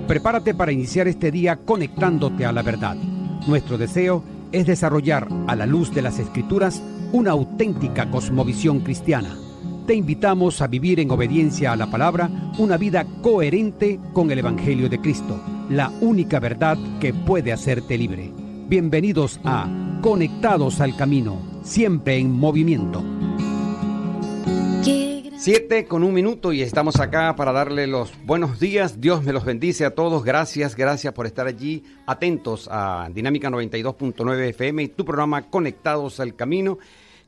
Prepárate para iniciar este día conectándote a la verdad. Nuestro deseo es desarrollar, a la luz de las Escrituras, una auténtica cosmovisión cristiana. Te invitamos a vivir en obediencia a la palabra una vida coherente con el Evangelio de Cristo, la única verdad que puede hacerte libre. Bienvenidos a Conectados al Camino, siempre en movimiento. 7:01 y estamos acá para darle los buenos días. Dios me los bendice a todos. Gracias por estar allí atentos a Dinámica 92.9 FM y tu programa Conectados al Camino.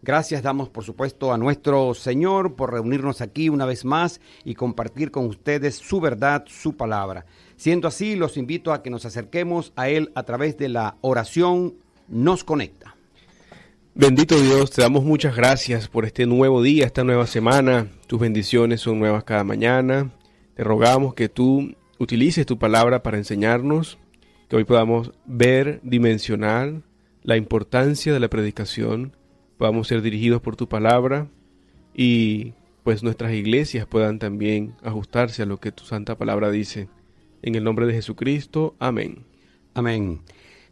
Gracias damos, por supuesto, a nuestro Señor por reunirnos aquí una vez más y compartir con ustedes su verdad, su palabra. Siendo así, los invito a que nos acerquemos a Él a través de la oración. Nos conecta. Bendito Dios, te damos muchas gracias por este nuevo día, esta nueva semana. Tus bendiciones son nuevas cada mañana. Te rogamos que tú utilices tu palabra para enseñarnos, que hoy podamos ver, dimensionar la importancia de la predicación, podamos ser dirigidos por tu palabra y pues nuestras iglesias puedan también ajustarse a lo que tu santa palabra dice. En el nombre de Jesucristo, amén. Amén.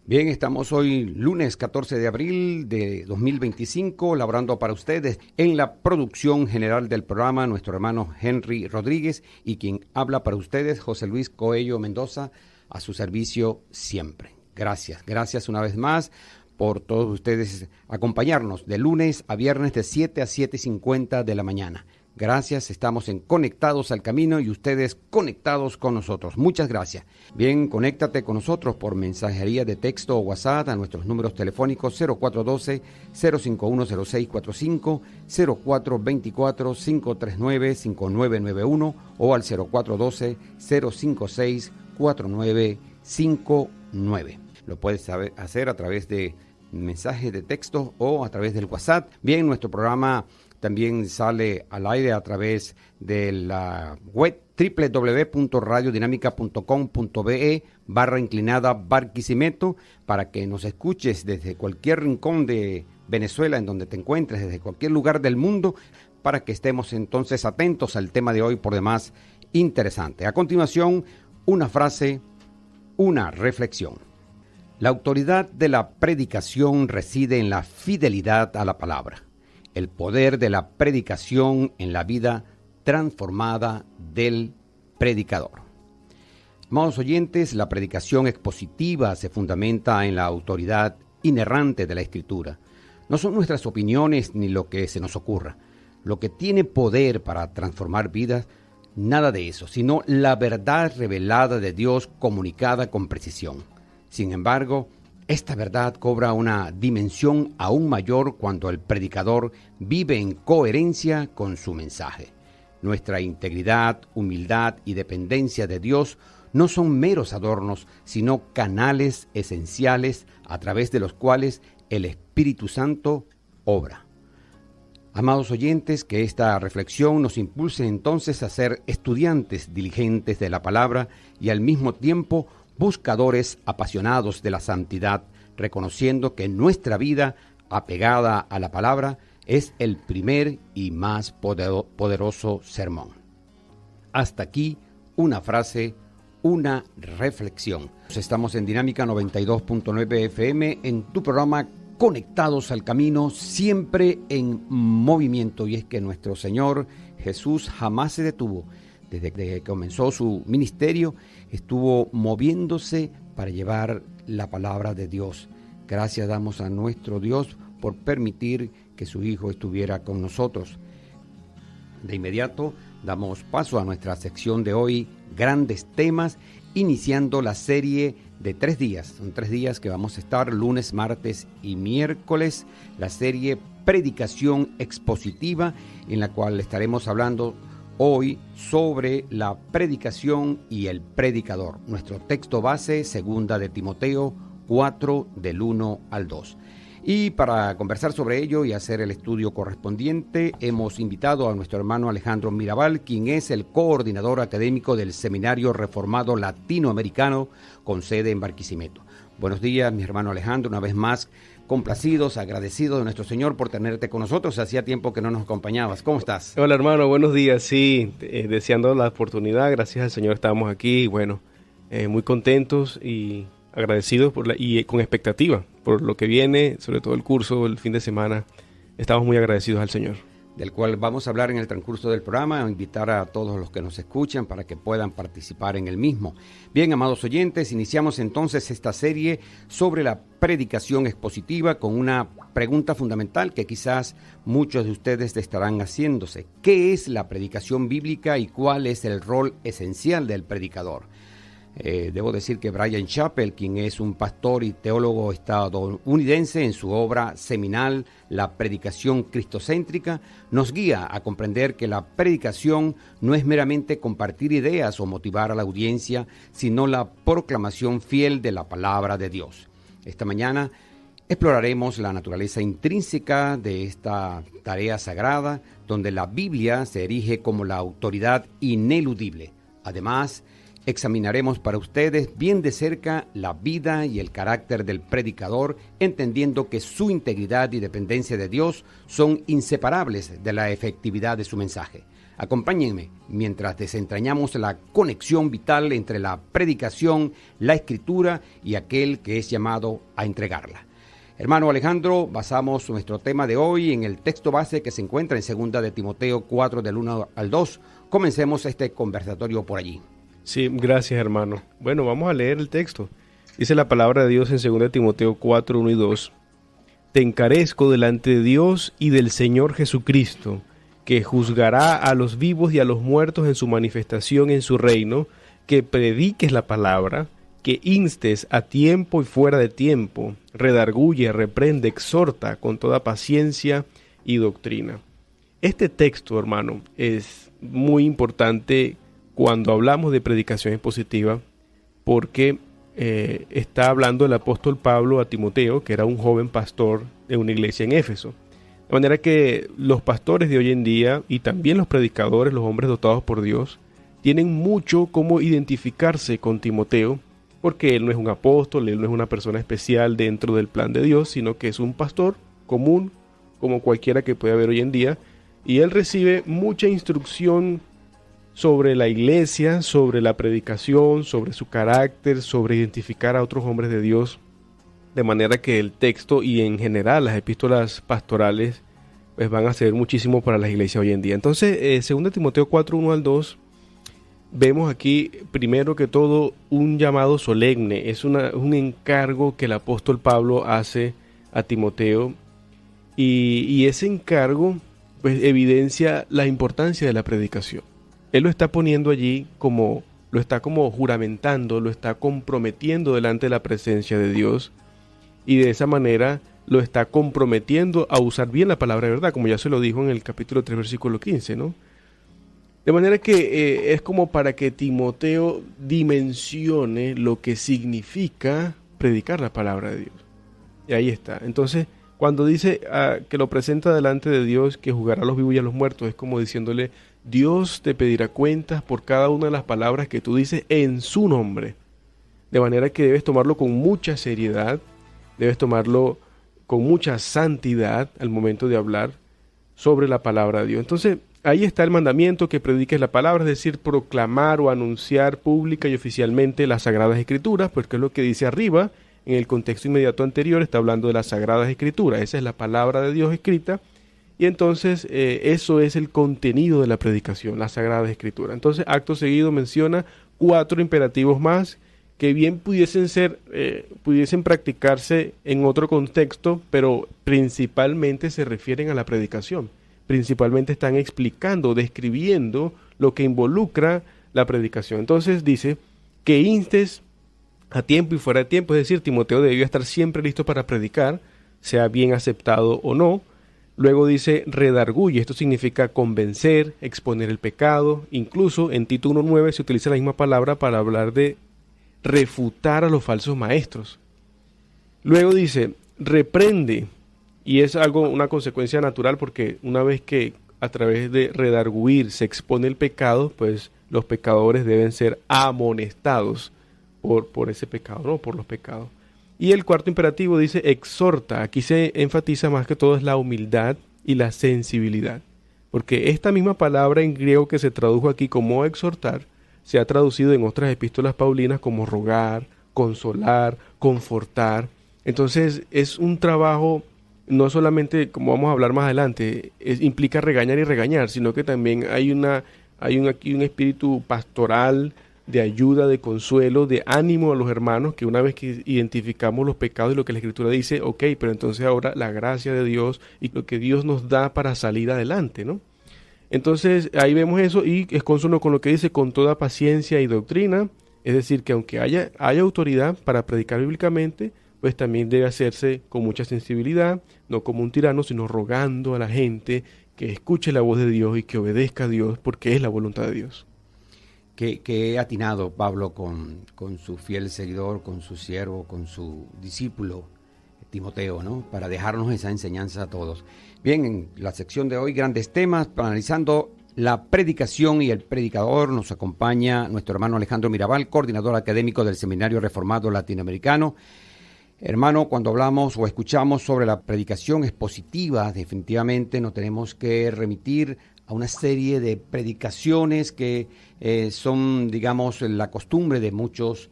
Bien, estamos hoy lunes 14 de abril de 2025, laborando para ustedes en la producción general del programa, nuestro hermano Henry Rodríguez, y quien habla para ustedes, José Luis Coello Mendoza, a su servicio siempre. Gracias una vez más por todos ustedes acompañarnos de lunes a viernes de 7 a 7:50 de la mañana. Gracias, estamos en Conectados al Camino y ustedes conectados con nosotros. Muchas gracias. Bien, conéctate con nosotros por mensajería de texto o WhatsApp a nuestros números telefónicos 0412-051-0645, 0424-539-5991 o al 0412-056-4959. Lo puedes hacer a través de mensajes de texto o a través del WhatsApp. Bien, nuestro programa también sale al aire a través de la web www.radiodinámica.com.be/Barquisimeto para que nos escuches desde cualquier rincón de Venezuela, en donde te encuentres, desde cualquier lugar del mundo, para que estemos entonces atentos al tema de hoy, por demás interesante. A continuación, una frase, una reflexión. La autoridad de la predicación reside en la fidelidad a la palabra. El poder de la predicación en la vida transformada del predicador. Amados oyentes, la predicación expositiva se fundamenta en la autoridad inerrante de la Escritura. No son nuestras opiniones ni lo que se nos ocurra. Lo que tiene poder para transformar vidas, nada de eso, sino la verdad revelada de Dios comunicada con precisión. Sin embargo, esta verdad cobra una dimensión aún mayor cuando el predicador vive en coherencia con su mensaje. Nuestra integridad, humildad y dependencia de Dios no son meros adornos, sino canales esenciales a través de los cuales el Espíritu Santo obra. Amados oyentes, que esta reflexión nos impulse entonces a ser estudiantes diligentes de la palabra y al mismo tiempo buscadores apasionados de la santidad, reconociendo que nuestra vida, apegada a la palabra, es el primer y más poderoso sermón. Hasta aquí una frase, una reflexión. Estamos en Dinámica 92.9 FM, en tu programa Conectados al Camino, siempre en movimiento. Y es que nuestro Señor Jesús jamás se detuvo. Desde que comenzó su ministerio, estuvo moviéndose para llevar la palabra de Dios. Gracias damos a nuestro Dios por permitir que su Hijo estuviera con nosotros. De inmediato damos paso a nuestra sección de hoy, Grandes Temas, iniciando la serie de 3 días. Son 3 días que vamos a estar lunes, martes y miércoles. La serie Predicación Expositiva, en la cual estaremos hablando hoy sobre la predicación y el predicador. Nuestro texto base, 2 de Timoteo 4, del 1 al 2. Y para conversar sobre ello y hacer el estudio correspondiente, hemos invitado a nuestro hermano Alejandro Mirabal, quien es el coordinador académico del Seminario Reformado Latinoamericano con sede en Barquisimeto. Buenos días, mi hermano Alejandro, una vez más complacidos, agradecidos de nuestro Señor por tenerte con nosotros. Hacía tiempo que no nos acompañabas. ¿Cómo estás? Hola, hermano, buenos días. Sí, deseando la oportunidad, gracias al Señor estamos aquí. Y bueno, muy contentos y agradecidos y con expectativa por lo que viene, sobre todo el curso, el fin de semana. Estamos muy agradecidos al Señor. Del cual vamos a hablar en el transcurso del programa, invitar a todos los que nos escuchan para que puedan participar en el mismo. Bien, amados oyentes, iniciamos entonces esta serie sobre la predicación expositiva con una pregunta fundamental que quizás muchos de ustedes estarán haciéndose. ¿Qué es la predicación bíblica y cuál es el rol esencial del predicador? Debo decir que Bryan Chapell, quien es un pastor y teólogo estadounidense, en su obra seminal La predicación cristocéntrica, nos guía a comprender que la predicación no es meramente compartir ideas o motivar a la audiencia, sino la proclamación fiel de la palabra de Dios. Esta mañana exploraremos la naturaleza intrínseca de esta tarea sagrada, donde la Biblia se erige como la autoridad ineludible. Además, examinaremos para ustedes bien de cerca la vida y el carácter del predicador, entendiendo que su integridad y dependencia de Dios son inseparables de la efectividad de su mensaje. Acompáñenme mientras desentrañamos la conexión vital entre la predicación, la escritura y aquel que es llamado a entregarla. Hermano Alejandro, basamos nuestro tema de hoy en el texto base que se encuentra en 2 de Timoteo 4, del 1 al 2. Comencemos este conversatorio por allí. Sí, gracias, hermano. Bueno, vamos a leer el texto. Dice la palabra de Dios en 2 de Timoteo 4, 1 y 2. Te encarezco delante de Dios y del Señor Jesucristo, que juzgará a los vivos y a los muertos en su manifestación en su reino, que prediques la palabra, que instes a tiempo y fuera de tiempo, redarguye, reprende, exhorta con toda paciencia y doctrina. Este texto, hermano, es muy importante cuando hablamos de predicación expositiva, porque está hablando el apóstol Pablo a Timoteo, que era un joven pastor de una iglesia en Éfeso. De manera que los pastores de hoy en día y también los predicadores, los hombres dotados por Dios, tienen mucho cómo identificarse con Timoteo, porque él no es un apóstol, él no es una persona especial dentro del plan de Dios, sino que es un pastor común, como cualquiera que pueda haber hoy en día, y él recibe mucha instrucción sobre la iglesia, sobre la predicación, sobre su carácter, sobre identificar a otros hombres de Dios, de manera que el texto y en general las epístolas pastorales pues van a ser muchísimo para las iglesias hoy en día. Entonces, 2 Timoteo 4, 1 al 2, vemos aquí primero que todo un llamado solemne, es un encargo que el apóstol Pablo hace a Timoteo y ese encargo pues evidencia la importancia de la predicación. Él lo está poniendo allí lo está como juramentando, lo está comprometiendo delante de la presencia de Dios y de esa manera lo está comprometiendo a usar bien la palabra de verdad, como ya se lo dijo en el capítulo 3, versículo 15, ¿no? De manera que es como para que Timoteo dimensione lo que significa predicar la palabra de Dios. Y ahí está. Entonces, cuando dice que lo presenta delante de Dios, que juzgará a los vivos y a los muertos, es como diciéndole, Dios te pedirá cuentas por cada una de las palabras que tú dices en su nombre. De manera que debes tomarlo con mucha seriedad, debes tomarlo con mucha santidad al momento de hablar sobre la palabra de Dios. Entonces, ahí está el mandamiento, que prediques la palabra, es decir, proclamar o anunciar pública y oficialmente las Sagradas Escrituras, porque es lo que dice arriba, en el contexto inmediato anterior, está hablando de las Sagradas Escrituras. Esa es la palabra de Dios escrita. Y entonces eso es el contenido de la predicación, las Sagradas Escrituras. Entonces, acto seguido menciona 4 imperativos más que bien pudiesen practicarse en otro contexto, pero principalmente se refieren a la predicación. Principalmente están explicando, describiendo lo que involucra la predicación. Entonces dice que instes a tiempo y fuera de tiempo, es decir, Timoteo debió estar siempre listo para predicar, sea bien aceptado o no. Luego dice redarguye, esto significa convencer, exponer el pecado. Incluso en Tito 1:9 se utiliza la misma palabra para hablar de refutar a los falsos maestros. Luego dice reprende, y es una consecuencia natural, porque una vez que a través de redarguir se expone el pecado, pues los pecadores deben ser amonestados por ese pecado, ¿no? Por los pecados. Y el cuarto imperativo dice exhorta. Aquí se enfatiza más que todo es la humildad y la sensibilidad. Porque esta misma palabra en griego que se tradujo aquí como exhortar, se ha traducido en otras epístolas paulinas como rogar, consolar, confortar. Entonces es un trabajo, no solamente, como vamos a hablar más adelante, implica regañar y regañar, sino que también hay aquí un espíritu pastoral, de ayuda, de consuelo, de ánimo a los hermanos, que una vez que identificamos los pecados y lo que la Escritura dice, ok, pero entonces ahora la gracia de Dios y lo que Dios nos da para salir adelante, ¿no? Entonces ahí vemos eso y es consono con lo que dice, con toda paciencia y doctrina, es decir, que aunque haya autoridad para predicar bíblicamente, pues también debe hacerse con mucha sensibilidad, no como un tirano, sino rogando a la gente que escuche la voz de Dios y que obedezca a Dios, porque es la voluntad de Dios. Que atinado Pablo con su fiel seguidor, con su siervo, con su discípulo Timoteo, ¿no? Para dejarnos esa enseñanza a todos. Bien, en la sección de hoy, grandes temas, analizando la predicación y el predicador, nos acompaña nuestro hermano Alejandro Mirabal, coordinador académico del Seminario Reformado Latinoamericano. Hermano, cuando hablamos o escuchamos sobre la predicación expositiva, definitivamente nos tenemos que remitir a una serie de predicaciones que son, digamos, la costumbre de muchos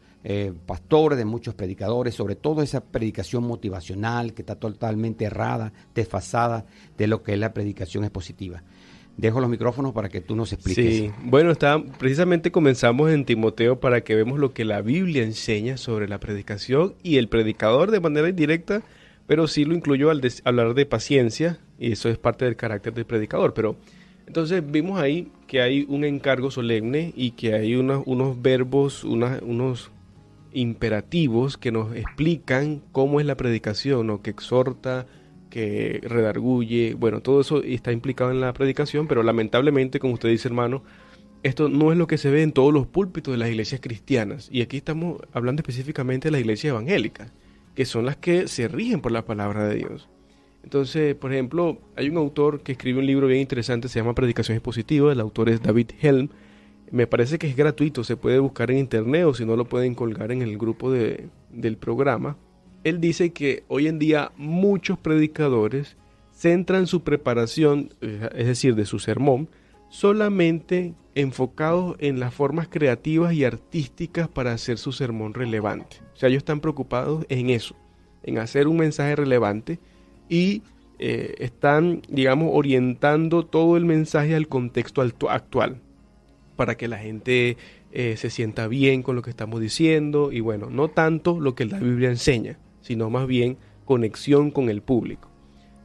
pastores, de muchos predicadores, sobre todo esa predicación motivacional que está totalmente errada, desfasada de lo que es la predicación expositiva. Dejo los micrófonos para que tú nos expliques. Sí, bueno, precisamente comenzamos en Timoteo para que vemos lo que la Biblia enseña sobre la predicación y el predicador de manera indirecta, pero sí lo incluyó al hablar de paciencia, y eso es parte del carácter del predicador, pero entonces vimos ahí que hay un encargo solemne y que hay unos verbos, unos imperativos que nos explican cómo es la predicación, ¿no? Que exhorta, que redarguye, bueno, todo eso está implicado en la predicación, pero lamentablemente, como usted dice, hermano, esto no es lo que se ve en todos los púlpitos de las iglesias cristianas, y aquí estamos hablando específicamente de las iglesias evangélicas, que son las que se rigen por la palabra de Dios. Entonces, por ejemplo, hay un autor que escribe un libro bien interesante, se llama Predicación Expositiva, el autor es David Helm, me parece que es gratuito, se puede buscar en internet o si no lo pueden colgar en el grupo del programa. Él dice que hoy en día muchos predicadores centran su preparación, es decir, de su sermón, solamente enfocados en las formas creativas y artísticas para hacer su sermón relevante. O sea, ellos están preocupados en eso, en hacer un mensaje relevante y están, digamos, orientando todo el mensaje al contexto actual para que la gente se sienta bien con lo que estamos diciendo y bueno, no tanto lo que la Biblia enseña, sino más bien conexión con el público.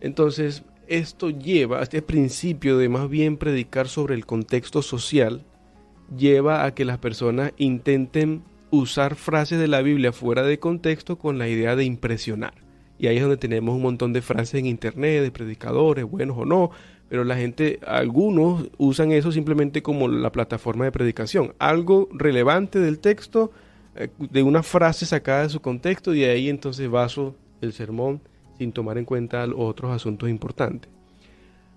Entonces, esto lleva a este principio de más bien predicar sobre el contexto social, lleva a que las personas intenten usar frases de la Biblia fuera de contexto con la idea de impresionar. Y ahí es donde tenemos un montón de frases en internet, de predicadores, buenos o no, pero la gente, algunos usan eso simplemente como la plataforma de predicación. Algo relevante del texto, de una frase sacada de su contexto, y de ahí entonces baso el sermón sin tomar en cuenta otros asuntos importantes.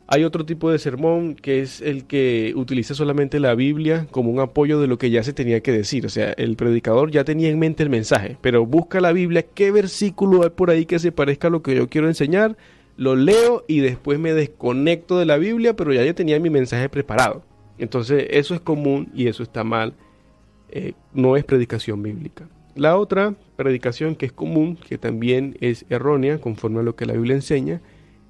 Hay otro tipo de sermón que es el que utiliza solamente la Biblia como un apoyo de lo que ya se tenía que decir. O sea, el predicador ya tenía en mente el mensaje, pero busca la Biblia, qué versículo hay por ahí que se parezca a lo que yo quiero enseñar, lo leo y después me desconecto de la Biblia, pero ya yo tenía mi mensaje preparado. Entonces eso es común y eso está mal, no es predicación bíblica. La otra predicación que es común, que también es errónea conforme a lo que la Biblia enseña,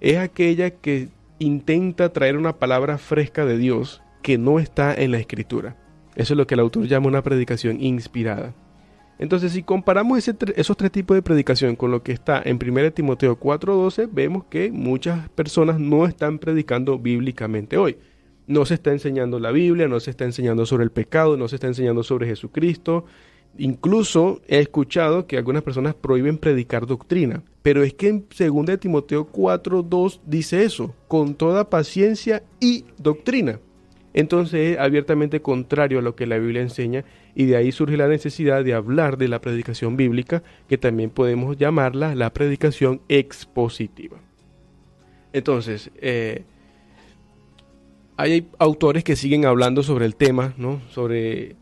es aquella que intenta traer una palabra fresca de Dios que no está en la Escritura. Eso es lo que el autor llama una predicación inspirada. Entonces, si comparamos esos tres tipos de predicación con lo que está en 1 Timoteo 4:12, vemos que muchas personas no están predicando bíblicamente hoy. No se está enseñando la Biblia, no se está enseñando sobre el pecado, no se está enseñando sobre Jesucristo. Incluso he escuchado que algunas personas prohíben predicar doctrina, pero es que en 2 Timoteo 4:2 dice eso, con toda paciencia y doctrina. Entonces es abiertamente contrario a lo que la Biblia enseña y de ahí surge la necesidad de hablar de la predicación bíblica, que también podemos llamarla la predicación expositiva. Entonces, hay autores que siguen hablando sobre el tema, ¿no? Sobre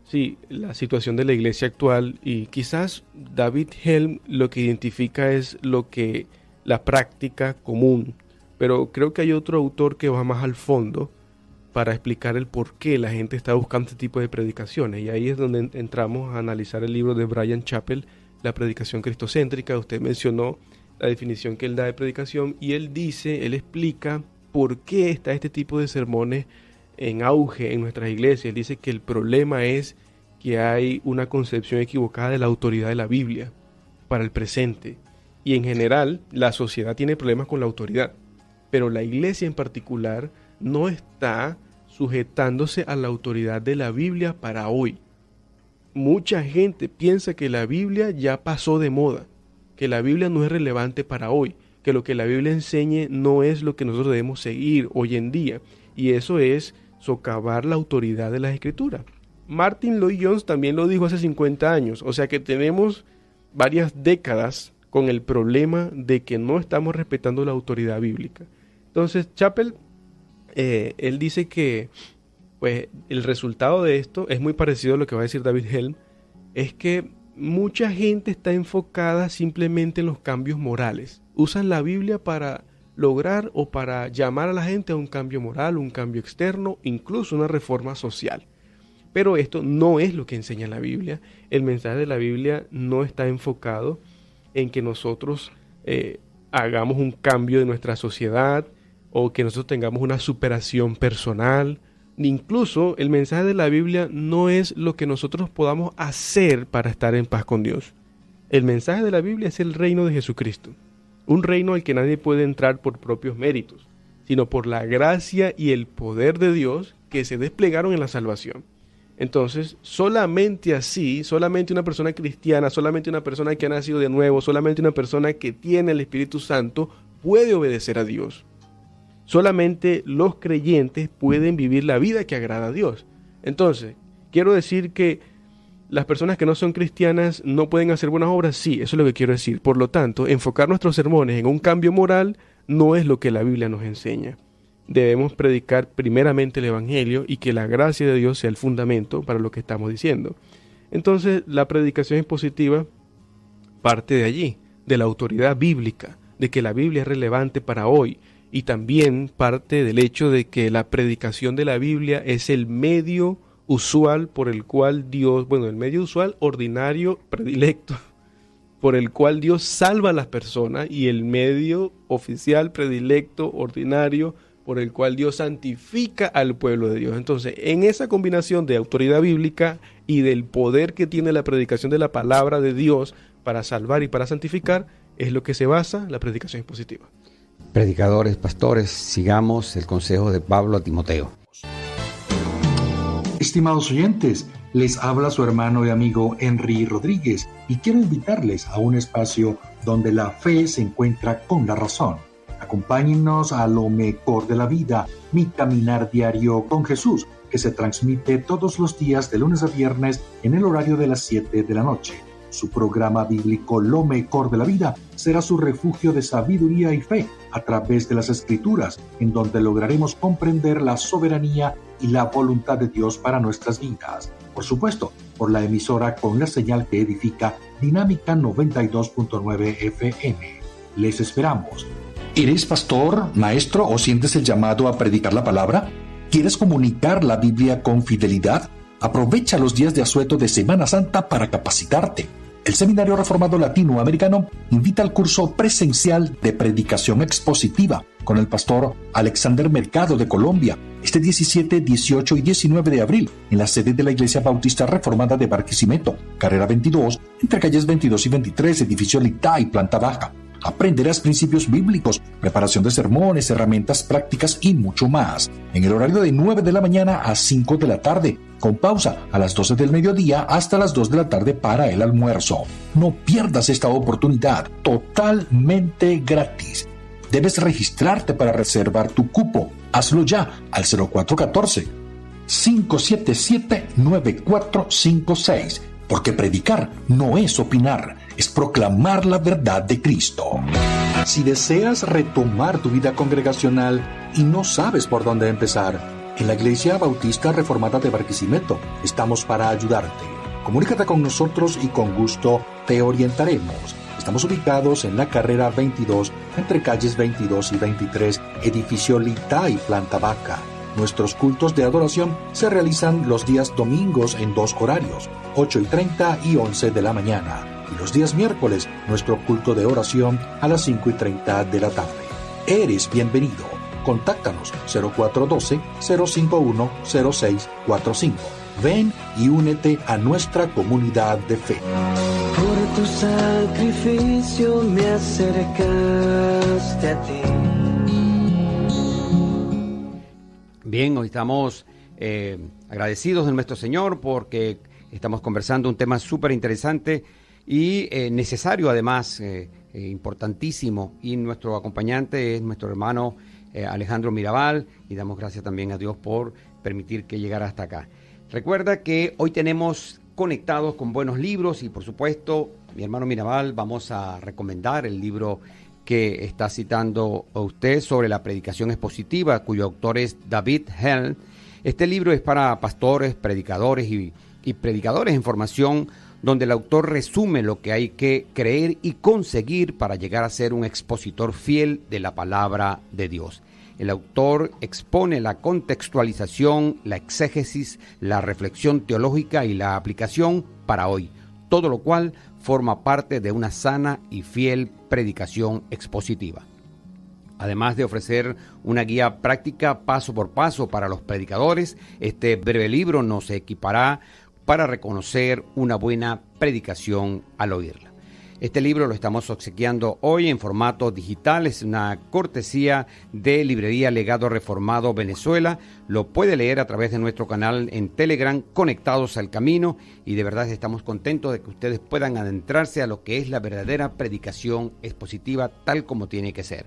la situación de la iglesia actual, y quizás David Helm lo que identifica es la práctica común, pero creo que hay otro autor que va más al fondo para explicar el por qué la gente está buscando este tipo de predicaciones. Y ahí es donde entramos a analizar el libro de Bryan Chapell, La predicación cristocéntrica. Usted mencionó la definición que él da de predicación y él explica por qué está este tipo de sermones en auge en nuestras iglesias. Él dice que el problema es que hay una concepción equivocada de la autoridad de la Biblia para el presente. Y en general, la sociedad tiene problemas con la autoridad, pero la iglesia en particular no está sujetándose a la autoridad de la Biblia para hoy. Mucha gente piensa que la Biblia ya pasó de moda, que la Biblia no es relevante para hoy, que lo que la Biblia enseñe no es lo que nosotros debemos seguir hoy en día, y eso es socavar la autoridad de las Escrituras. Martin Lloyd-Jones también lo dijo hace 50 años, o sea que tenemos varias décadas con el problema de que no estamos respetando la autoridad bíblica. Entonces Chapell, él dice que pues, el resultado de esto es muy parecido a lo que va a decir David Helm, es que mucha gente está enfocada simplemente en los cambios morales. Usan la Biblia para lograr o para llamar a la gente a un cambio moral, un cambio externo, incluso una reforma social. Pero esto no es lo que enseña la Biblia. El mensaje de la Biblia no está enfocado en que nosotros hagamos un cambio de nuestra sociedad o que nosotros tengamos una superación personal. Incluso el mensaje de la Biblia no es lo que nosotros podamos hacer para estar en paz con Dios. El mensaje de la Biblia es el reino de Jesucristo. Un reino al que nadie puede entrar por propios méritos, sino por la gracia y el poder de Dios que se desplegaron en la salvación. Entonces, solamente así, solamente una persona cristiana, solamente una persona que ha nacido de nuevo, solamente una persona que tiene el Espíritu Santo puede obedecer a Dios. Solamente los creyentes pueden vivir la vida que agrada a Dios. Entonces, quiero decir que las personas que no son cristianas no pueden hacer buenas obras. Sí, eso es lo que quiero decir. Por lo tanto, enfocar nuestros sermones en un cambio moral no es lo que la Biblia nos enseña. Debemos predicar primeramente el Evangelio y que la gracia de Dios sea el fundamento para lo que estamos diciendo. Entonces, la predicación expositiva parte de allí, de la autoridad bíblica, de que la Biblia es relevante para hoy, y también parte del hecho de que la predicación de la Biblia es el medio usual por el cual Dios, el medio usual, ordinario, predilecto, por el cual Dios salva a las personas, y el medio oficial, predilecto, ordinario, por el cual Dios santifica al pueblo de Dios. Entonces, en esa combinación de autoridad bíblica y del poder que tiene la predicación de la palabra de Dios para salvar y para santificar, es lo que se basa la predicación expositiva. Predicadores, pastores, sigamos el consejo de Pablo a Timoteo. Estimados oyentes, les habla su hermano y amigo Henry Rodríguez y quiero invitarles a un espacio donde la fe se encuentra con la razón. Acompáñennos a lo mejor de la vida, mi caminar diario con Jesús, que se transmite todos los días de lunes a viernes en el horario de las 7 de la noche. Su programa bíblico Lo Mejor de la Vida será su refugio de sabiduría y fe a través de las Escrituras, en donde lograremos comprender la soberanía y la voluntad de Dios para nuestras vidas. Por supuesto, por la emisora con la señal que edifica Dinámica 92.9 FM. Les esperamos. ¿Eres pastor, maestro o sientes el llamado a predicar la palabra? ¿Quieres comunicar la Biblia con fidelidad? Aprovecha los días de asueto de Semana Santa para capacitarte. El Seminario Reformado Latinoamericano invita al curso presencial de predicación expositiva con el pastor Alexander Mercado de Colombia, este 17, 18 y 19 de abril, en la sede de la Iglesia Bautista Reformada de Barquisimeto, carrera 22, entre calles 22 y 23, edificio Litay, planta baja. Aprenderás principios bíblicos, preparación de sermones, herramientas prácticas y mucho más. En el horario de 9 de la mañana a 5 de la tarde, con pausa a las 12 del mediodía hasta las 2 de la tarde para el almuerzo. No pierdas esta oportunidad, totalmente gratis. Debes registrarte para reservar tu cupo. Hazlo ya al 0414-577-9456. Porque predicar no es opinar, es proclamar la verdad de Cristo. Si deseas retomar tu vida congregacional y no sabes por dónde empezar, en la Iglesia Bautista Reformada de Barquisimeto estamos para ayudarte. Comunícate con nosotros y con gusto te orientaremos. Estamos ubicados en la carrera 22, entre calles 22 y 23, edificio Litay, planta baja. Nuestros cultos de adoración se realizan los días domingos en 2 horarios, 8:30 y 11 de la mañana. Y los días miércoles, nuestro culto de oración a las 5:30 de la tarde. Eres bienvenido. Contáctanos 0412-051-0645. Ven y únete a nuestra comunidad de fe. Por tu sacrificio me acercaste a ti. Bien, hoy estamos agradecidos de nuestro Señor porque estamos conversando un tema súper interesante y necesario además, importantísimo. Y nuestro acompañante es nuestro hermano Alejandro Mirabal, y damos gracias también a Dios por permitir que llegara hasta acá. Recuerda que hoy tenemos conectados con buenos libros y por supuesto, mi hermano Mirabal, vamos a recomendar el libro que está citando a usted sobre la predicación expositiva, cuyo autor es David Hell. Este libro es para pastores, predicadores y predicadores en formación, donde el autor resume lo que hay que creer y conseguir para llegar a ser un expositor fiel de la palabra de Dios. El autor expone la contextualización, la exégesis, la reflexión teológica y la aplicación para hoy, todo lo cual forma parte de una sana y fiel predicación expositiva. Además de ofrecer una guía práctica paso por paso para los predicadores, este breve libro nos equipará para reconocer una buena predicación al oírla. Este libro lo estamos obsequiando hoy en formato digital, es una cortesía de Librería Legado Reformado Venezuela. Lo puede leer a través de nuestro canal en Telegram, Conectados al Camino, y de verdad estamos contentos de que ustedes puedan adentrarse a lo que es la verdadera predicación expositiva tal como tiene que ser.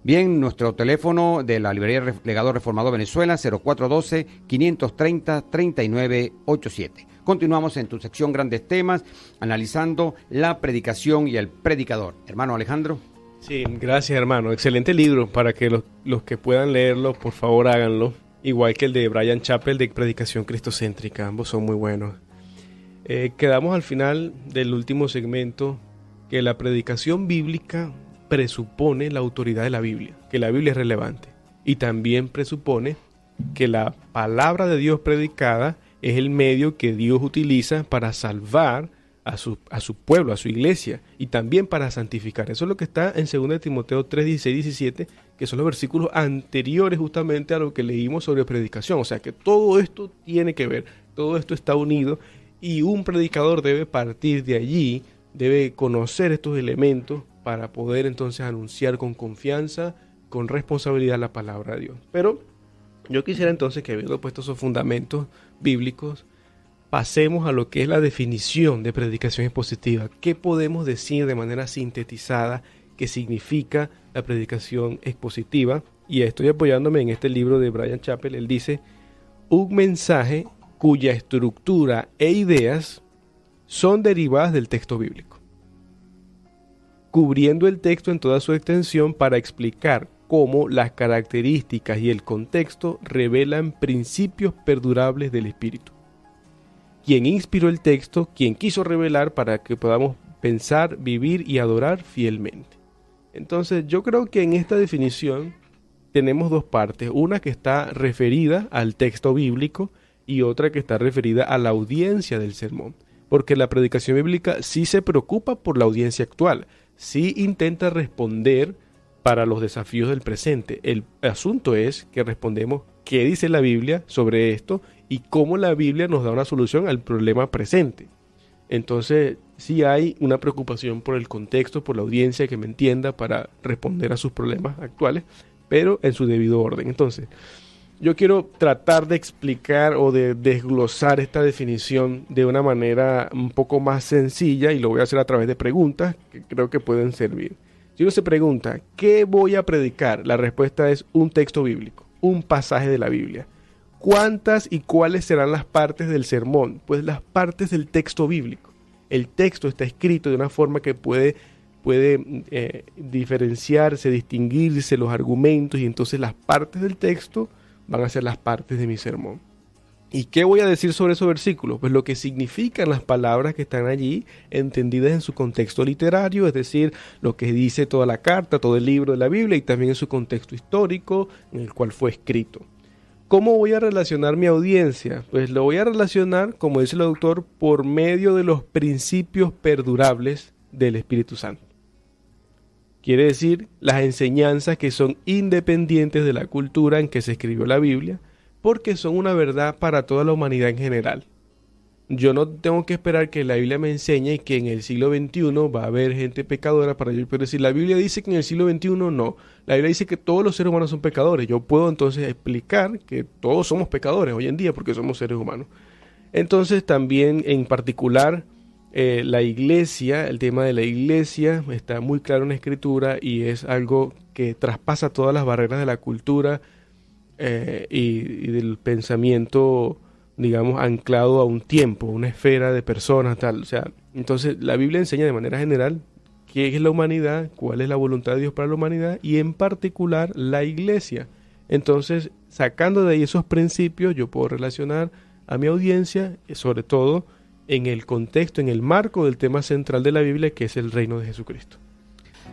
Bien, nuestro teléfono de la Librería Legado Reformado Venezuela, 0412-530-3987. Continuamos en tu sección Grandes Temas, analizando la predicación y el predicador. Hermano Alejandro. Sí, gracias hermano. Excelente libro. Para que los que puedan leerlo, por favor háganlo. Igual que el de Bryan Chapell de Predicación Cristocéntrica. Ambos son muy buenos. Quedamos al final del último segmento que la predicación bíblica presupone la autoridad de la Biblia, que la Biblia es relevante. Y también presupone que la palabra de Dios predicada es el medio que Dios utiliza para salvar a su pueblo, a su iglesia, y también para santificar. Eso es lo que está en 2 Timoteo 3, 16, 17, que son los versículos anteriores justamente a lo que leímos sobre predicación. O sea que todo esto tiene que ver, todo esto está unido, y un predicador debe partir de allí, debe conocer estos elementos para poder entonces anunciar con confianza, con responsabilidad la palabra de Dios. Pero yo quisiera entonces que, habiendo puesto esos fundamentos bíblicos, pasemos a lo que es la definición de predicación expositiva. ¿Qué podemos decir de manera sintetizada que significa la predicación expositiva? Y estoy apoyándome en este libro de Bryan Chapell. Él dice: un mensaje cuya estructura e ideas son derivadas del texto bíblico, cubriendo el texto en toda su extensión para explicar cómo las características y el contexto revelan principios perdurables del Espíritu. Quien inspiró el texto, quien quiso revelar para que podamos pensar, vivir y adorar fielmente. Entonces, yo creo que en esta definición tenemos dos partes, una que está referida al texto bíblico y otra que está referida a la audiencia del sermón, porque la predicación bíblica sí se preocupa por la audiencia actual, sí intenta responder para los desafíos del presente. El asunto es que respondemos qué dice la Biblia sobre esto y cómo la Biblia nos da una solución al problema presente. Entonces, sí hay una preocupación por el contexto, por la audiencia que me entienda para responder a sus problemas actuales, pero en su debido orden. Entonces, yo quiero tratar de explicar o de desglosar esta definición de una manera un poco más sencilla, y lo voy a hacer a través de preguntas que creo que pueden servir. Si uno se pregunta, ¿qué voy a predicar? La respuesta es un texto bíblico, un pasaje de la Biblia. ¿Cuántas y cuáles serán las partes del sermón? Pues las partes del texto bíblico. El texto está escrito de una forma que puede diferenciarse, distinguirse los argumentos, y entonces las partes del texto van a ser las partes de mi sermón. ¿Y qué voy a decir sobre esos versículos? Pues lo que significan las palabras que están allí, entendidas en su contexto literario, es decir, lo que dice toda la carta, todo el libro de la Biblia, y también en su contexto histórico en el cual fue escrito. ¿Cómo voy a relacionar mi audiencia? Pues lo voy a relacionar, como dice el autor, por medio de los principios perdurables del Espíritu Santo. Quiere decir, las enseñanzas que son independientes de la cultura en que se escribió la Biblia, porque son una verdad para toda la humanidad en general. Yo no tengo que esperar que la Biblia me enseñe que en el siglo XXI va a haber gente pecadora para yo poder decir, la Biblia dice que en el siglo XXI no. La Biblia dice que todos los seres humanos son pecadores. Yo puedo entonces explicar que todos somos pecadores hoy en día porque somos seres humanos. Entonces también en particular la iglesia, el tema de la iglesia está muy claro en la Escritura y es algo que traspasa todas las barreras de la cultura y del pensamiento, digamos, anclado a un tiempo, una esfera de personas, tal. O sea, entonces la Biblia enseña de manera general qué es la humanidad, cuál es la voluntad de Dios para la humanidad y en particular la iglesia. Entonces, sacando de ahí esos principios, yo puedo relacionar a mi audiencia, sobre todo en el contexto, en el marco del tema central de la Biblia, que es el reino de Jesucristo.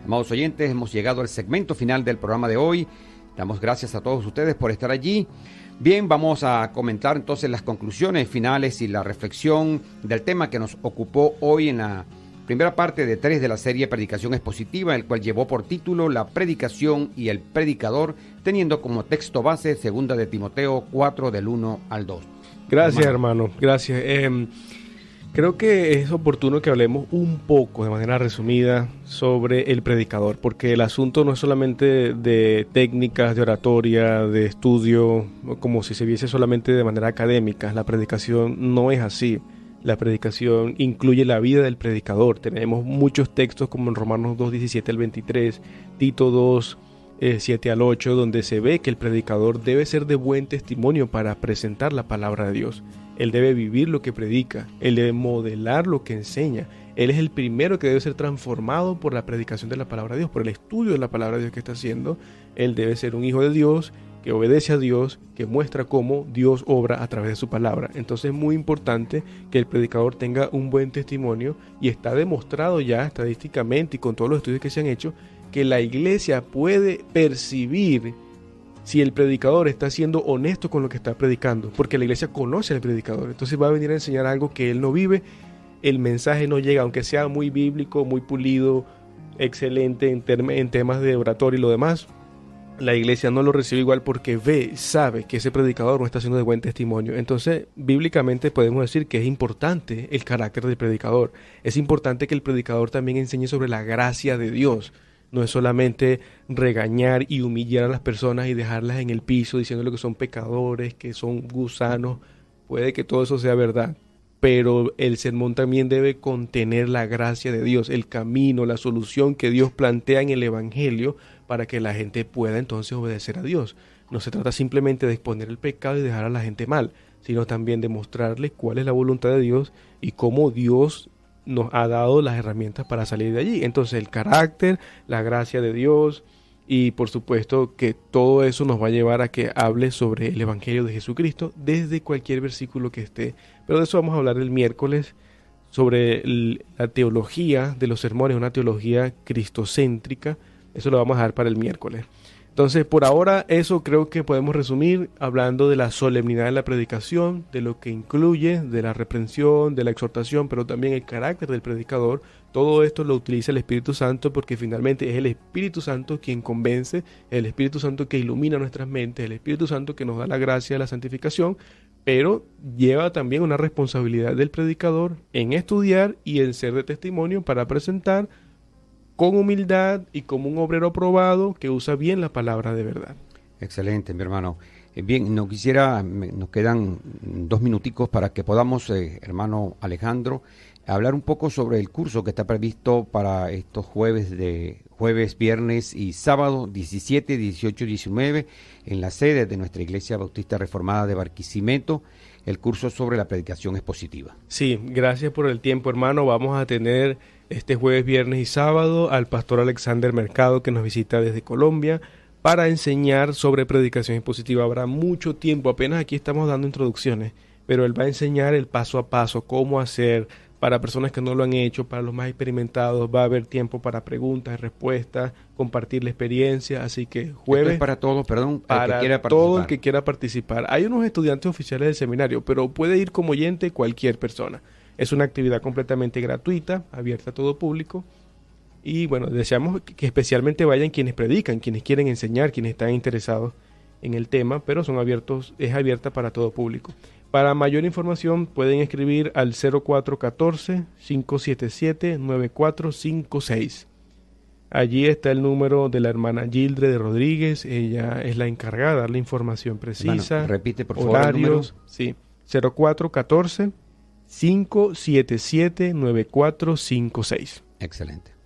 Amados oyentes, hemos llegado al segmento final del programa de hoy. Damos gracias a todos ustedes por estar allí. Bien, vamos a comentar entonces las conclusiones finales y la reflexión del tema que nos ocupó hoy en la primera parte de 3 de la serie Predicación Expositiva, el cual llevó por título La predicación y el predicador, teniendo como texto base 2 de Timoteo 4 del 1 al 2. Gracias, hermano. Gracias. Creo que es oportuno que hablemos un poco, de manera resumida, sobre el predicador, porque el asunto no es solamente de técnicas, de oratoria, de estudio, como si se viese solamente de manera académica. La predicación no es así. La predicación incluye la vida del predicador. Tenemos muchos textos como en Romanos 2, 17 al 23, Tito 2, 7 al 8, donde se ve que el predicador debe ser de buen testimonio para presentar la palabra de Dios. Él debe vivir lo que predica, él debe modelar lo que enseña. Él es el primero que debe ser transformado por la predicación de la palabra de Dios, por el estudio de la palabra de Dios que está haciendo. Él debe ser un hijo de Dios, que obedece a Dios, que muestra cómo Dios obra a través de su palabra. Entonces es muy importante que el predicador tenga un buen testimonio, y está demostrado ya estadísticamente y con todos los estudios que se han hecho que la iglesia puede percibir si el predicador está siendo honesto con lo que está predicando, porque la iglesia conoce al predicador. Entonces va a venir a enseñar algo que él no vive, el mensaje no llega, aunque sea muy bíblico, muy pulido, excelente en temas de oratoria y lo demás. La iglesia no lo recibe igual porque sabe que ese predicador no está haciendo de buen testimonio. Entonces, bíblicamente podemos decir que es importante el carácter del predicador. Es importante que el predicador también enseñe sobre la gracia de Dios. No es solamente regañar y humillar a las personas y dejarlas en el piso diciéndole que son pecadores, que son gusanos. Puede que todo eso sea verdad, pero el sermón también debe contener la gracia de Dios, el camino, la solución que Dios plantea en el Evangelio para que la gente pueda entonces obedecer a Dios. No se trata simplemente de exponer el pecado y dejar a la gente mal, sino también de mostrarles cuál es la voluntad de Dios y cómo Dios nos ha dado las herramientas para salir de allí. Entonces el carácter, la gracia de Dios, y por supuesto que todo eso nos va a llevar a que hable sobre el Evangelio de Jesucristo desde cualquier versículo que esté. Pero de eso vamos a hablar el miércoles, sobre la teología de los sermones, una teología cristocéntrica. Eso lo vamos a dejar para el miércoles. Entonces, por ahora, eso creo que podemos resumir hablando de la solemnidad de la predicación, de lo que incluye, de la reprensión, de la exhortación, pero también el carácter del predicador. Todo esto lo utiliza el Espíritu Santo, porque finalmente es el Espíritu Santo quien convence, el Espíritu Santo que ilumina nuestras mentes, el Espíritu Santo que nos da la gracia de la santificación, pero lleva también una responsabilidad del predicador en estudiar y en ser de testimonio para presentar con humildad y como un obrero aprobado que usa bien la palabra de verdad. Excelente, mi hermano. Bien, nos quedan 2 minuticos para que podamos, hermano Alejandro, hablar un poco sobre el curso que está previsto para estos jueves, viernes y sábado, 17, 18 y 19, en la sede de nuestra Iglesia Bautista Reformada de Barquisimeto, el curso sobre la predicación expositiva. Sí, gracias por el tiempo, hermano. Vamos a tener este jueves, viernes y sábado al pastor Alexander Mercado, que nos visita desde Colombia, para enseñar sobre predicación expositiva. Habrá mucho tiempo, apenas aquí estamos dando introducciones, pero él va a enseñar el paso a paso, cómo hacer, Para personas que no lo han hecho, para los más experimentados, va a haber tiempo para preguntas y respuestas, compartir la experiencia. Así que jueves... Esto es para todos, perdón, para todo el que quiera participar. Hay unos estudiantes oficiales del seminario, pero puede ir como oyente cualquier persona. Es una actividad completamente gratuita, abierta a todo público. Y bueno, deseamos que especialmente vayan quienes predican, quienes quieren enseñar, quienes están interesados en el tema, pero es abierta para todo público. Para mayor información pueden escribir al 0414-577-9456. Allí está el número de la hermana Gildred de Rodríguez. Ella es la encargada de dar la información precisa. Hermano, repite por favor horarios. Sí, 0414-577-9456. Excelente.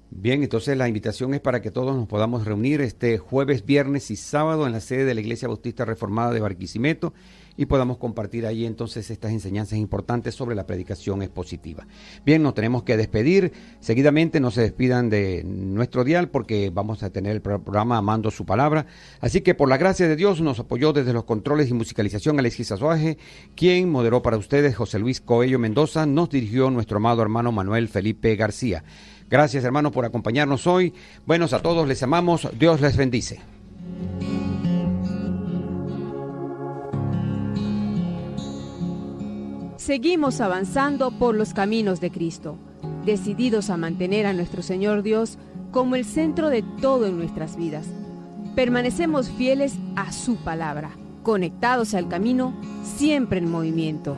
Bien, entonces la invitación es para que todos nos podamos reunir este jueves, viernes y sábado en la sede de la Iglesia Bautista Reformada de Barquisimeto y podamos compartir ahí entonces estas enseñanzas importantes sobre la predicación expositiva. Bien, nos tenemos que despedir. Seguidamente no se despidan de nuestro dial porque vamos a tener el programa Amando su Palabra. Así que por la gracia de Dios nos apoyó desde los controles y musicalización Alexis Azuaje, quien moderó para ustedes José Luis Coello Mendoza, nos dirigió nuestro amado hermano Manuel Felipe García. Gracias, hermano, por acompañarnos hoy. Buenos a todos, les amamos. Dios les bendice. Seguimos avanzando por los caminos de Cristo, decididos a mantener a nuestro Señor Dios como el centro de todo en nuestras vidas. Permanecemos fieles a su palabra, conectados al camino, siempre en movimiento.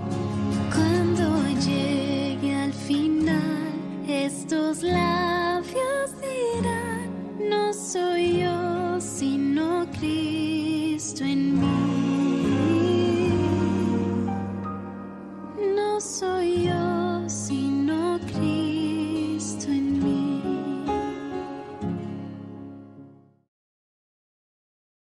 Cuando llegue al final, estos labios dirán: no soy yo, sino Cristo en mí.